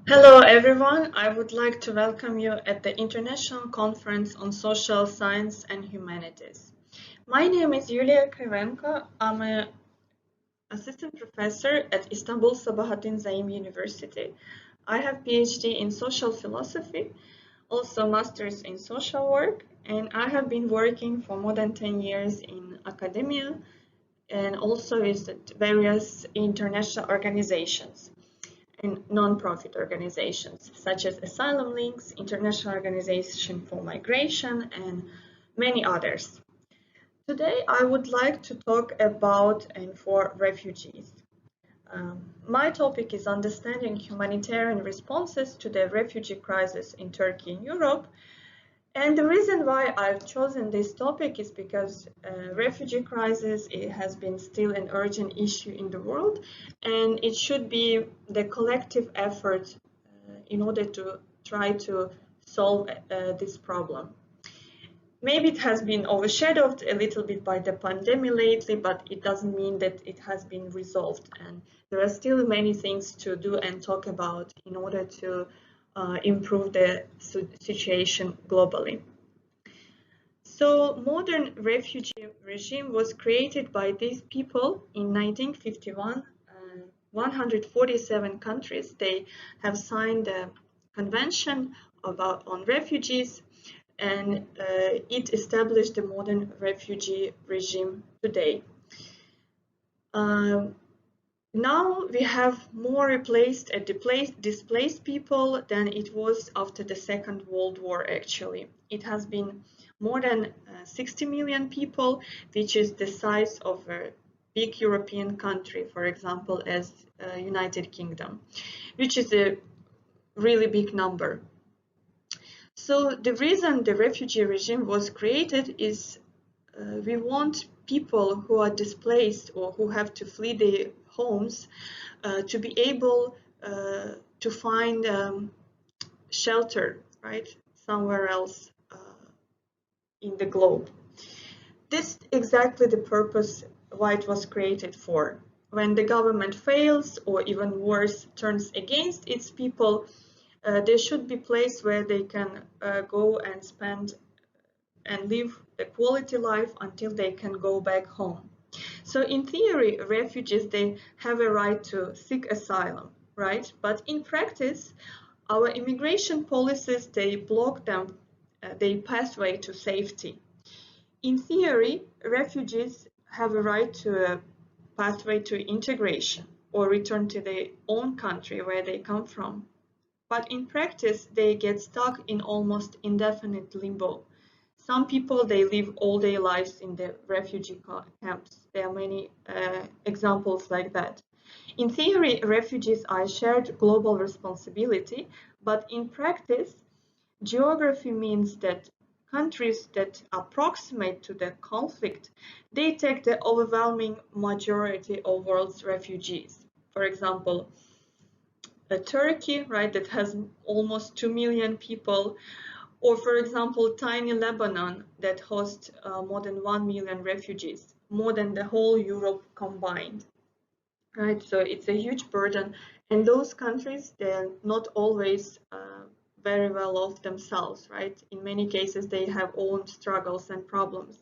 Hello everyone, I would like to welcome you at the International Conference on Social Science and Humanities. My name is Yulia Kryvenko. I'm an assistant professor at Istanbul Sabahattin Zaim University. I have PhD in social philosophy, also masters in social work, and I have been working for more than 10 years in academia and also with various international organizations and non-profit organizations such as Asylum Links, International Organization for Migration, and many others. Today, I would like to talk about and for refugees. My topic is understanding humanitarian responses to the refugee crisis in Turkey and Europe. And the reason why I've chosen this topic is because refugee crisis it has been still an urgent issue in the world, and it should be the collective effort in order to try to solve this problem. Maybe it has been overshadowed a little bit by the pandemic lately, but it doesn't mean that it has been resolved. And there are still many things to do and talk about in order to improve the situation globally. So modern refugee regime was created by these people in 1951. 147 countries, they have signed the Convention on Refugees, and it established the modern refugee regime today. Now we have more replaced and displaced people than it was after the Second World War, actually. It has been more than 60 million people, which is the size of a big European country, for example, as United Kingdom, which is a really big number. So the reason the refugee regime was created is we want people who are displaced or who have to flee their homes to be able to find shelter, right, somewhere else in the globe. This is exactly the purpose why it was created for. When the government fails, or even worse, turns against its people, there should be a place where they can go and spend and live a quality life until they can go back home. So in theory, refugees, they have a right to seek asylum, right? But in practice, our immigration policies, they block them, their pathway to safety. In theory, refugees have a right to a pathway to integration or return to their own country where they come from. But in practice, they get stuck in almost indefinite limbo. Some people, they live all their lives in the refugee camps. There are many examples like that. In theory, refugees are a shared global responsibility, but in practice, geography means that countries that approximate to the conflict, they take the overwhelming majority of world's refugees. For example, Turkey, right, that has almost 2 million people, or for example, tiny Lebanon that hosts more than 1 million refugees, more than the whole Europe combined, right? So it's a huge burden, and those countries, they're not always very well off themselves, right? In many cases, they have own struggles and problems.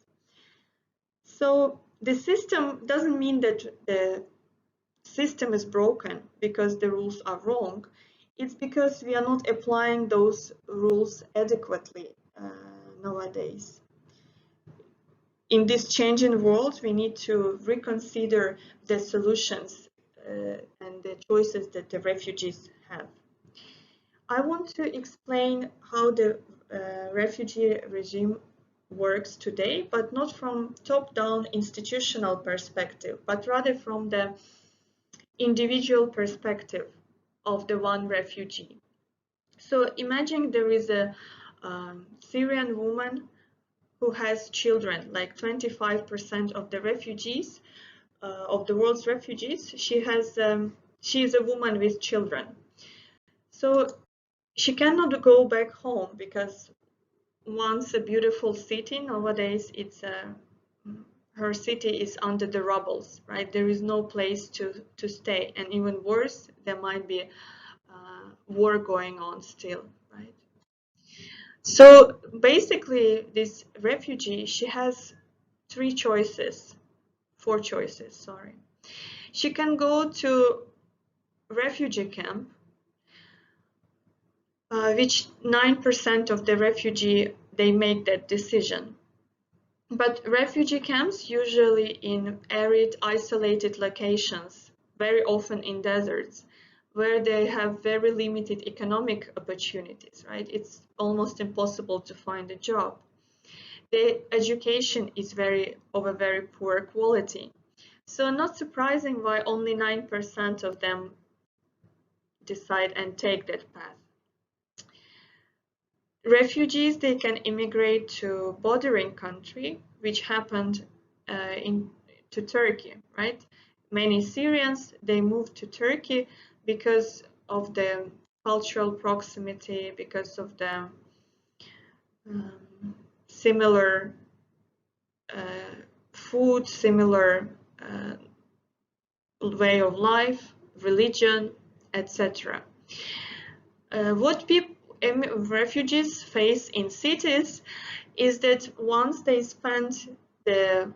So the system doesn't mean that the system is broken because the rules are wrong. It's because we are not applying those rules adequately nowadays. In this changing world, we need to reconsider the solutions and the choices that the refugees have. I want to explain how the refugee regime works today, but not from top-down institutional perspective, but rather from the individual perspective of the one refugee. So imagine there is a Syrian woman who has children, like 25% of the refugees, of the world's refugees. She is a woman with children. So she cannot go back home because once a beautiful city, nowadays her city is under the rubbles, right? There is no place to stay, and even worse, there might be war going on still, right? So basically, this refugee, she has four choices, sorry. She can go to refugee camp, which 9% of the refugee, they make that decision. But refugee camps usually in arid, isolated locations, very often in deserts, where they have very limited economic opportunities, right? It's almost impossible to find a job. The education is of a very poor quality. So not surprising why only 9% of them decide and take that path. Refugees, they can immigrate to bordering country, which happened to Turkey, right? Many Syrians, they moved to Turkey because of the cultural proximity, because of the similar food, similar way of life, religion, etc. What refugees face in cities is that once they spend the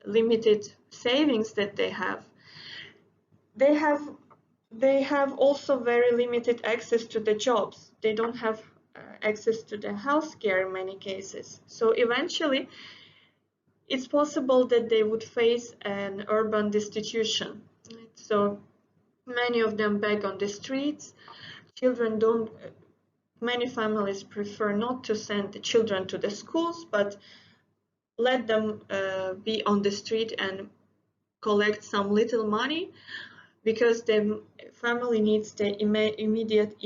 limited savings that they have also very limited access to the jobs. They don't have access to the healthcare in many cases. So eventually, it's possible that they would face an urban destitution. Right? So many of them beg on the streets. Many families prefer not to send the children to the schools, but let them be on the street and collect some little money, because the family needs the immediate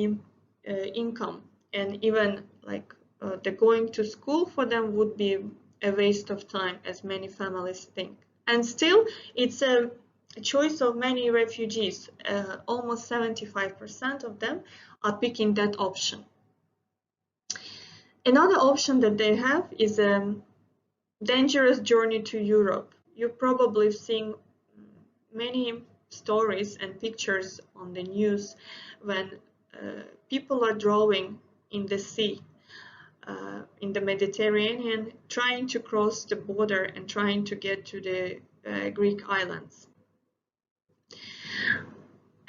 income, and even like the going to school for them would be a waste of time, as many families think. And still, it's a choice of many refugees. Almost 75% of them are picking that option. Another option that they have is a dangerous journey to Europe. You've probably seen many stories and pictures on the news when people are drowning in the sea, in the Mediterranean, trying to cross the border and trying to get to the Greek islands.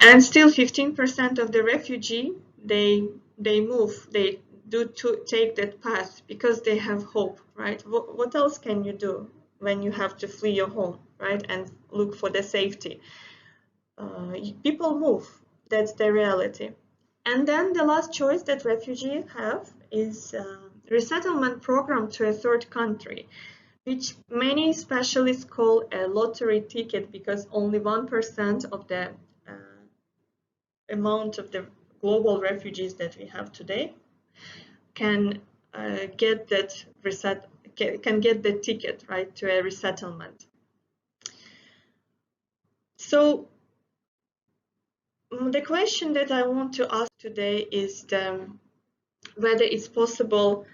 And still 15% of the refugee, they do to take that path because they have hope, right? What else can you do when you have to flee your home, right, and look for the safety? People move. That's the reality. And then the last choice that refugees have is resettlement program to a third country, which many specialists call a lottery ticket, because only 1% of the amount of the global refugees that we have today can get that can get the ticket, right, to a resettlement. So the question that I want to ask today is whether it's possible,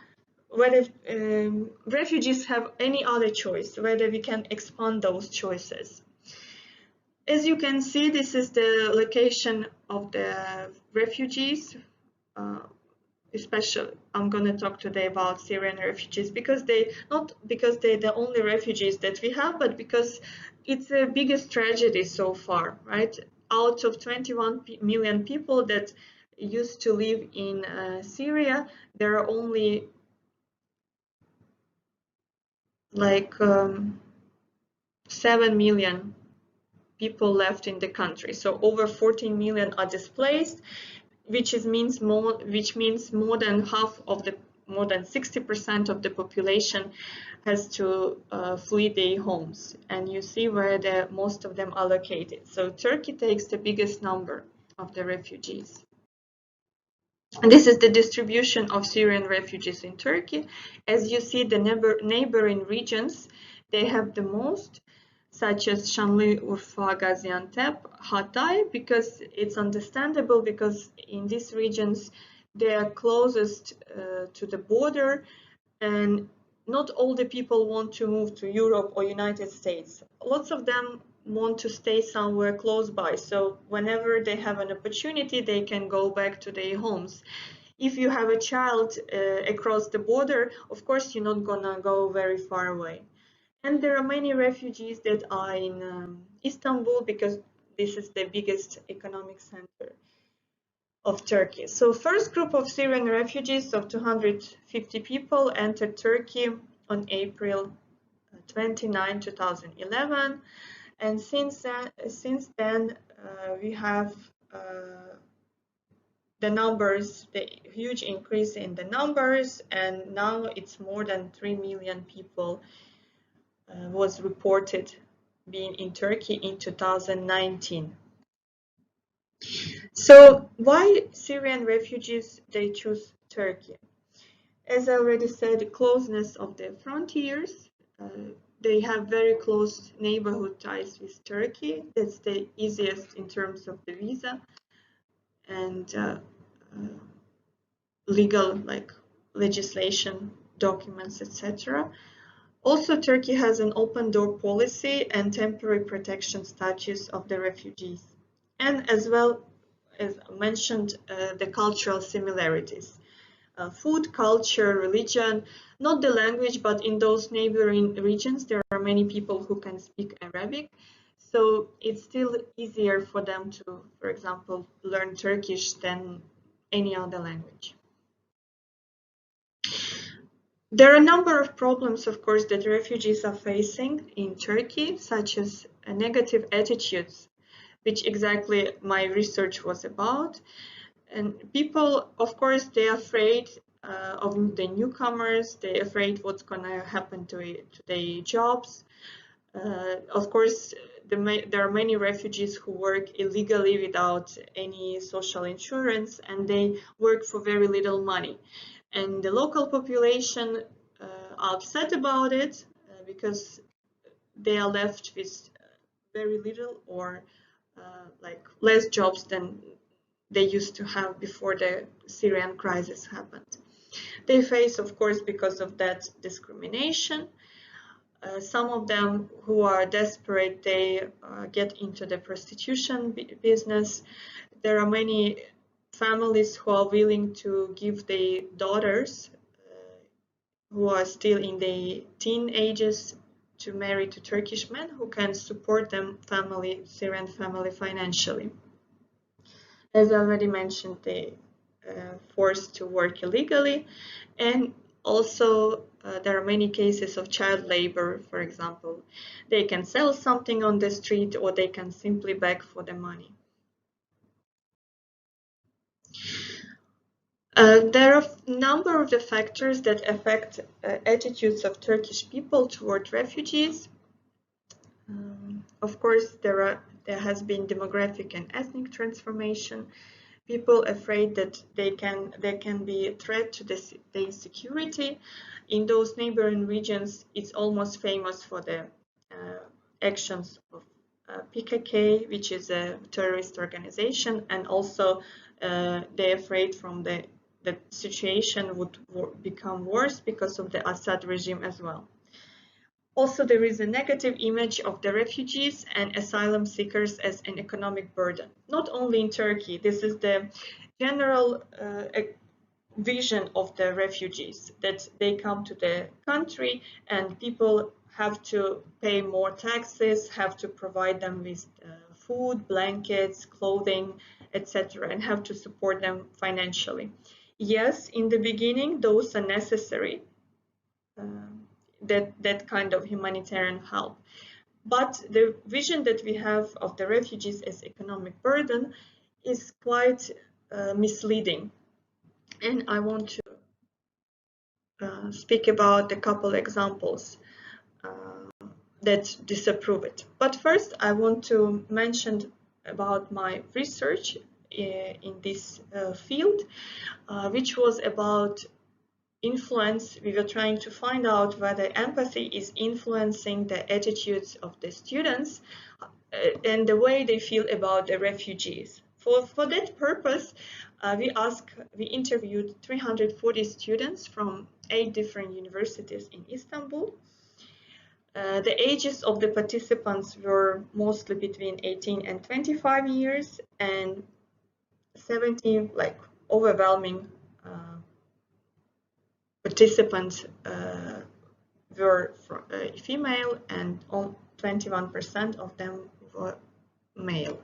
whether refugees have any other choice, whether we can expand those choices. As you can see, this is the location of the refugees. Especially, I'm going to talk today about Syrian refugees, because not because they're the only refugees that we have, but because it's the biggest tragedy so far, right? Out of 21 million people that used to live in Syria, there are only like 7 million people left in the country. So over 14 million are displaced, which means more than half of more than 60% of the population has to flee their homes. And you see where most of them are located. So Turkey takes the biggest number of the refugees. And this is the distribution of Syrian refugees in Turkey. As you see, the neighboring regions, they have the most, such as Şanlıurfa, Gaziantep, Hatay, because it's understandable, because in these regions they are closest to the border, and not all the people want to move to Europe or United States. Lots of them want to stay somewhere close by. So whenever they have an opportunity, they can go back to their homes. If you have a child across the border, of course, you're not gonna go very far away. And there are many refugees that are in Istanbul because this is the biggest economic center of Turkey. So first group of Syrian refugees of 250 people entered Turkey on April 29, 2011. And since then we have the numbers, the huge increase in the numbers, and now it's more than 3 million people was reported being in Turkey in 2019. So why Syrian refugees, they choose Turkey? As I already said, the closeness of the frontiers, they have very close neighborhood ties with Turkey. That's the easiest in terms of the visa and legal, like legislation, documents, etc. Also, Turkey has an open door policy and temporary protection status of the refugees. And as well as mentioned, the cultural similarities. Food, culture, religion, not the language, but in those neighboring regions, there are many people who can speak Arabic. So it's still easier for them to, for example, learn Turkish than any other language. There are a number of problems, of course, that refugees are facing in Turkey, such as negative attitudes, which exactly my research was about. And people, of course, they're afraid of the newcomers. They're afraid what's going to happen to their jobs. Of course, there are many refugees who work illegally without any social insurance, and they work for very little money. And the local population are upset about it because they are left with very little or like less jobs than they used to have before the Syrian crisis happened. They face, of course, because of that discrimination. Some of them who are desperate, they get into the prostitution business. There are many families who are willing to give their daughters who are still in the teen ages to marry to Turkish men who can support them Syrian family financially. As I already mentioned, they forced to work illegally, and also there are many cases of child labor, for example. They can sell something on the street or they can simply beg for the money. There are a number of the factors that affect attitudes of Turkish people toward refugees. Of course, there has been demographic and ethnic transformation. People afraid that they can be a threat to their security. In those neighboring regions, it's almost famous for the actions of PKK, which is a terrorist organization, and also they're afraid from the situation would become worse because of the Assad regime as well. Also, there is a negative image of the refugees and asylum seekers as an economic burden. Not only in Turkey, this is the general vision of the refugees, that they come to the country and people have to pay more taxes, have to provide them with food, blankets, clothing, etc., and have to support them financially. Yes, in the beginning, those are necessary. That kind of humanitarian help. But the vision that we have of the refugees as economic burden is quite misleading. And I want to speak about a couple examples that disapprove it. But first, I want to mention about my research in this field, which was about influence. We were trying to find out whether empathy is influencing the attitudes of the students and the way they feel about the refugees. For that purpose, we interviewed 340 students from 8 different universities in Istanbul. The ages of the participants were mostly between 18 and 25 years, and 70, like overwhelming participants were female, and 21% of them were male.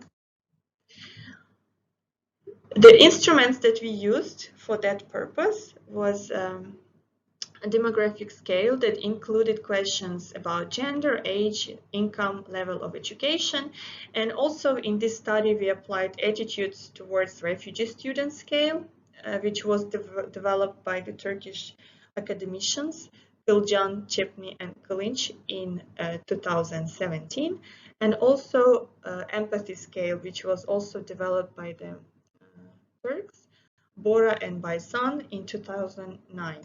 The instruments that we used for that purpose was a demographic scale that included questions about gender, age, income, level of education, and also in this study we applied attitudes towards refugee student scale, which was developed by the Turkish academicians Biljan, Chepni, and Kılınç in 2017, and also empathy scale, which was also developed by the Turks, Bora and Baysan in 2009.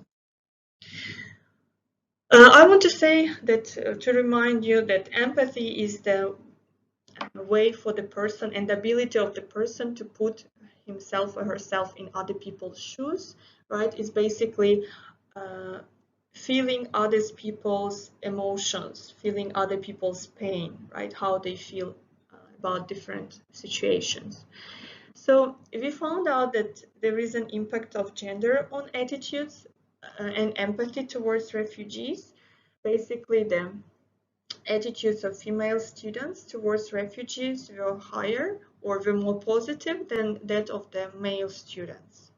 I want to say that to remind you that empathy is the way for the person and the ability of the person to put himself or herself in other people's shoes, right? It's basically feeling other people's emotions, feeling other people's pain, right? How they feel about different situations. So we found out that there is an impact of gender on attitudes and empathy towards refugees. Basically, the attitudes of female students towards refugees were higher or were more positive than that of the male students.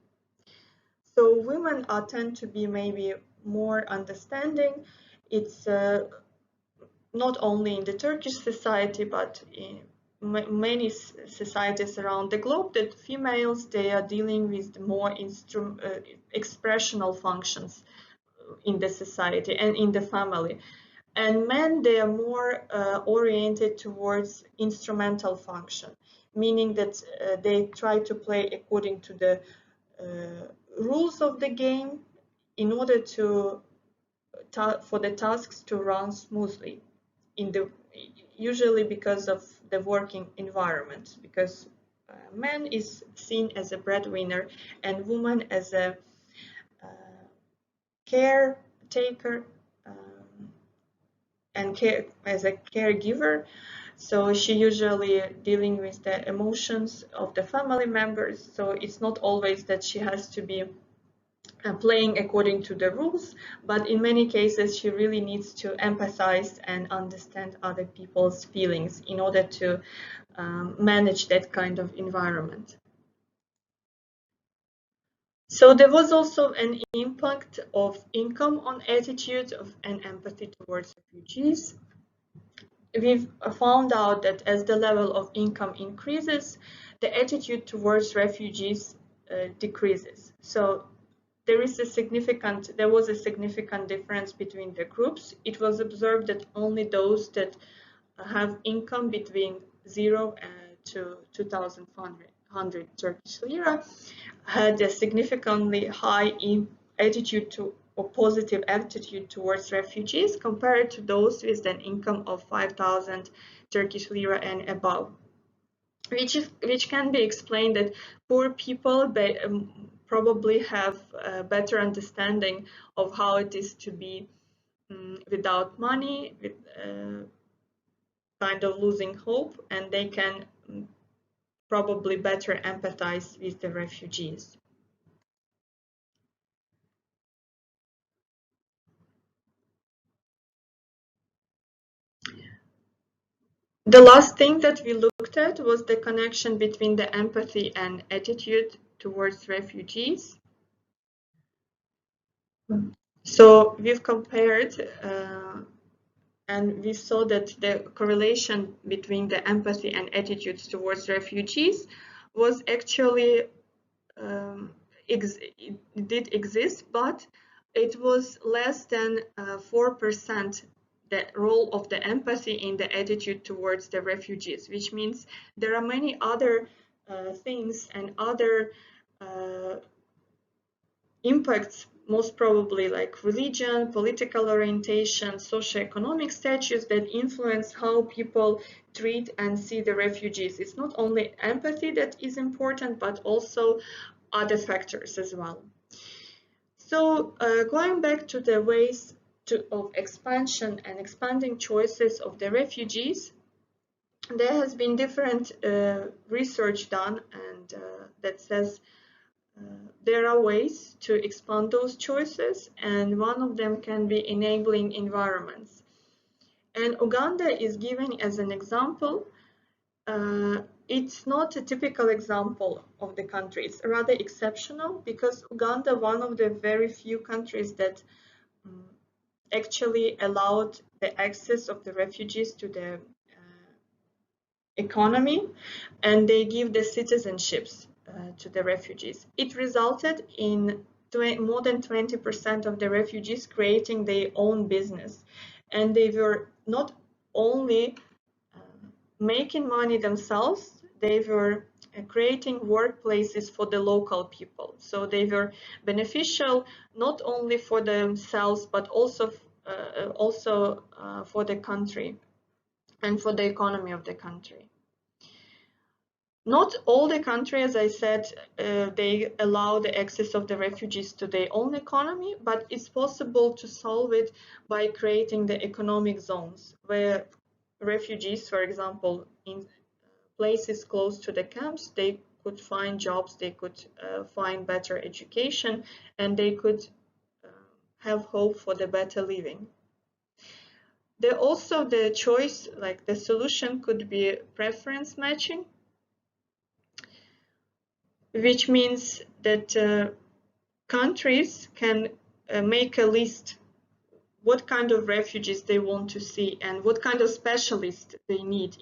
So women tend to be maybe more understanding. It's not only in the Turkish society, but in many societies around the globe, that females, they are dealing with more expressional functions in the society and in the family. And men, they are more oriented towards instrumental function, meaning that they try to play according to the rules of the game in order to for the tasks to run smoothly in the usually because of the working environment, because man is seen as a breadwinner and woman as a caretaker and as a caregiver. So she usually dealing with the emotions of the family members. So it's not always that she has to be playing according to the rules, but in many cases she really needs to empathize and understand other people's feelings in order to manage that kind of environment. So there was also an impact of income on attitudes and empathy towards refugees. We've found out that as the level of income increases, the attitude towards refugees decreases. So there was a significant difference between the groups. It was observed that only those that have income between 0 to 2,500 Turkish lira had a significantly high attitude to or positive attitude towards refugees compared to those with an income of 5,000 Turkish lira and above, which can be explained that poor people probably have a better understanding of how it is to be without money, with kind of losing hope, and they can probably better empathize with the refugees. The last thing that we looked at was the connection between the empathy and attitude towards refugees. So we've compared and we saw that the correlation between the empathy and attitudes towards refugees was actually it did exist, but it was less than 4% the role of the empathy in the attitude towards the refugees, which means there are many other things and other impacts, most probably like religion, political orientation, socioeconomic status, that influence how people treat and see the refugees. It's not only empathy that is important, but also other factors as well. So going back to the ways of expansion and expanding choices of the refugees, there has been different research done, and that says there are ways to expand those choices, and one of them can be enabling environments. And Uganda is given as an example. It's not a typical example of the country. It's rather exceptional, because Uganda, one of the very few countries that actually allowed the access of the refugees to the economy, and they give the citizenships to the refugees. It resulted in more than 20% of the refugees creating their own business, and they were not only making money themselves, they were creating workplaces for the local people. So they were beneficial not only for themselves, but also for the country and for the economy of the country. Not all the countries, as I said, they allow the access of the refugees to their own economy, but it's possible to solve it by creating the economic zones where refugees, for example, in places close to the camps, they could find jobs, they could find better education, and they could have hope for the better living. Also the choice, like the solution, could be preference matching, which means that countries can make a list what kind of refugees they want to see and what kind of specialists they need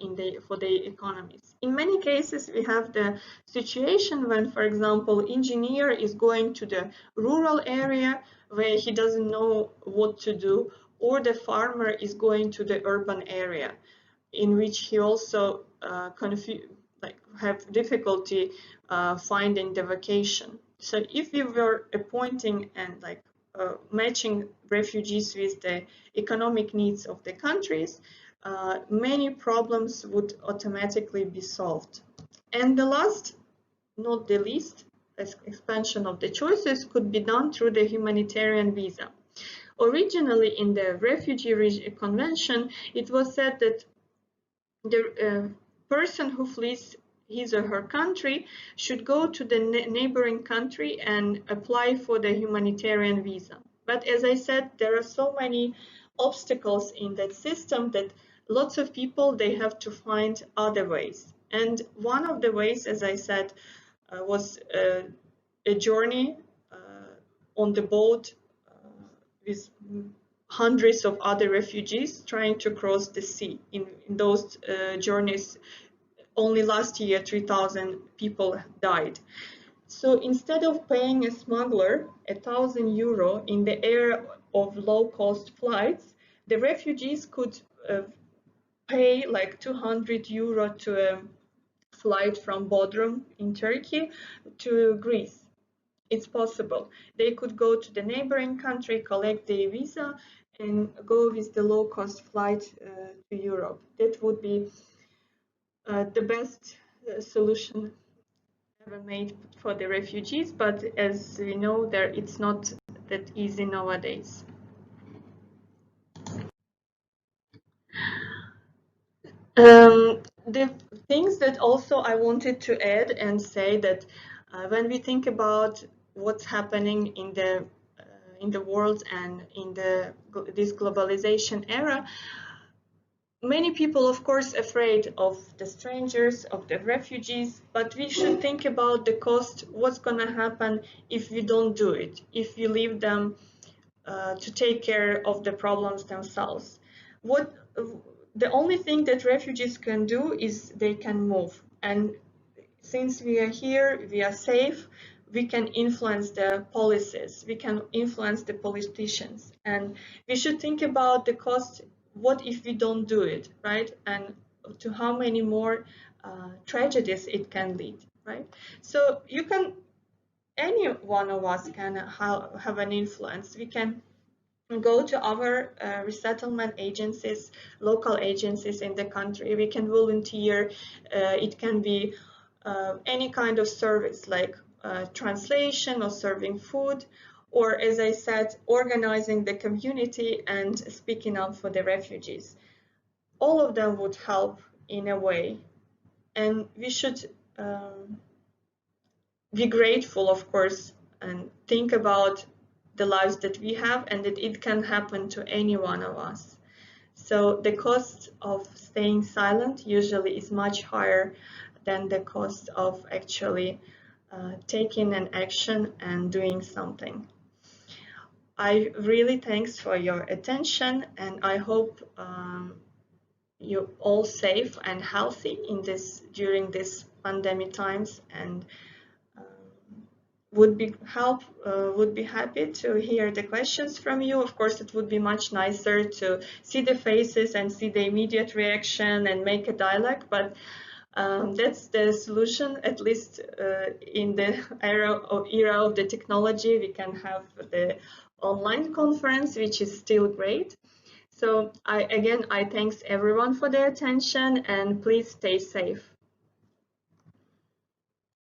for their economies. In many cases, we have the situation when, for example, engineer is going to the rural area where he doesn't know what to do, or the farmer is going to the urban area in which he also have difficulty finding the vacation. So if we were appointing and matching refugees with the economic needs of the countries, many problems would automatically be solved. And the last, not the least, expansion of the choices could be done through the humanitarian visa. Originally, in the Refugee Convention, it was said that the person who flees his or her country should go to the neighboring country and apply for the humanitarian visa. But as I said, there are so many obstacles in that system that lots of people, they have to find other ways. And one of the ways, as I said, was a journey on the boat with hundreds of other refugees trying to cross the sea. In those journeys, only last year 3,000 people died. So instead of paying a smuggler €1,000 in the era of low-cost flights, the refugees could pay like €200 to a flight from Bodrum in Turkey to Greece. It's possible. They could go to the neighboring country, collect their visa, and go with the low-cost flight to Europe. That would be the best solution ever made for the refugees, but as we know, it's not that easy nowadays. The things that also I wanted to add and say that when we think about what's happening in the world and in this globalization era, many people, of course, afraid of the strangers, of the refugees, but we should think about the cost, what's going to happen if we don't do it, if we leave them to take care of the problems themselves. The only thing that refugees can do is they can move. And since we are here, we are safe, we can influence the policies, we can influence the politicians. And we should think about the cost. What if we don't do it, right? And to how many more tragedies it can lead, right? So any one of us can have an influence. We can go to our resettlement agencies, local agencies in the country. We can volunteer. It can be any kind of service like translation or serving food, or as I said, organizing the community and speaking up for the refugees. All of them would help in a way, and we should be grateful, of course, and think about the lives that we have and that it can happen to any one of us. So the cost of staying silent usually is much higher than the cost of actually taking an action and doing something. I really thanks for your attention, and I hope you're all safe and healthy in during this pandemic times, and would be happy to hear the questions from you. Of course, it would be much nicer to see the faces and see the immediate reaction and make a dialogue, but that's the solution, at least in the era of the technology. We can have the online conference, which is still great. So I thanks everyone for their attention, and please stay safe.